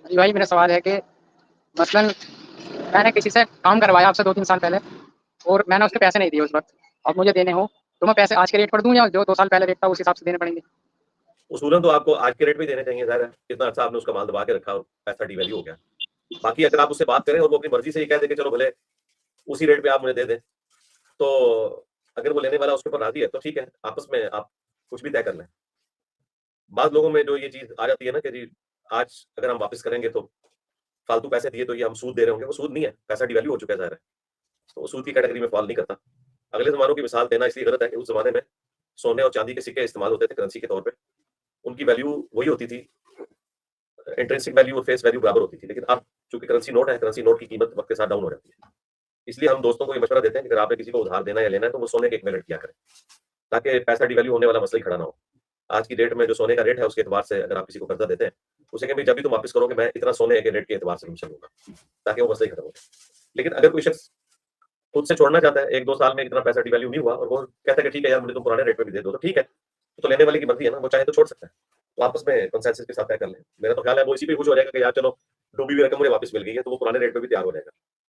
जी भाई, मेरा सवाल है कि मसलन मैंने किसी से काम करवाया आपसे 2-3 साल पहले और मैंने उसके पैसे नहीं दिए उस वक़्त। अब मुझे देने हों, तो मैं पैसे आज के रेट पर दूँ या जो 2 साल पहले रेट था उस हिसाब से देने पड़ेंगे? उसूलन तो आपको आज के रेट पे देने चाहिए, ज़ाहिर है। इतना अर्सा आपने उसका माल दबा के रखा और पैसा डिवैल्यू हो गया। बाकी अगर आप उससे बात करें और वो अपनी मर्ज़ी से ये कह दे कि चलो भले उसी रेट पे आप मुझे दे दें, तो अगर वो लेने वाला उसके ऊपर राज़ी है तो ठीक है, आपस में आप कुछ भी तय कर लें। बाज़ लोगों में जो ये चीज़ आ जाती है ना कि जी आज अगर हम वापस करेंगे तो फालतू पैसे दिए तो ये हम सूद दे रहे होंगे, वो सूद नहीं है, पैसा डिवैल्यू हो चुका है ज़ाहिर है। तो वो सूद की कैटेगरी में फ़ॉल नहीं करता। अगले ज़मानों की मिसाल देना इसलिए गलत है कि उस ज़माने में सोने और चांदी के सिक्के इस्तेमाल होते थे करेंसी के तौर पे। उनकी वैल्यू वही होती थी, इंट्रिंसिक वैल्यू और फेस वैल्यू बराबर होती थी। लेकिन अब चूँकि करेंसी नोट है, करेंसी नोट की कीमत वक़्त के साथ डाउन हो जाती है। इसलिए हम दोस्तों को ये मशवरा देते हैं कि अगर आपने किसी को उधार देना है या लेना है तो वो सोने के इक्विवेलेंट किया करें, ताकि पैसा डिवैल्यू होने वाला मसला ही खड़ा ना हो। आज की डेट में जो सोने का रेट है उसके एतबार से अगर आप किसी को कर्ज़ा देते हैं, उसे कहें भई जब भी तुम वापस करोगे मैं इतना सोने के रेट के एतबार से तुमसे लूँगा, ताकि वो मसला ही खत्म हो जाए। लेकिन अगर कोई शख्स खुद से छोड़ना चाहता है, 1-2 साल में इतना पैसा डिवैल्यू नहीं हुआ और वो कहता है कि ठीक है यार मुझे तुम पुराने रेट पे भी दे दो, तो ठीक है। तो लेने वाले की मर्ज़ी है ना, वो चाहे तो छोड़ सकता है। तो आपस में कंसेंसस के साथ तय कर लें। मेरा तो ख्याल है वो इसी पे खुश हो जाएगा कि यार चलो डूबी हुई रकम मुझे वापस मिल गई है, तो वो पुराने रेट पे भी तैयार हो जाएगा।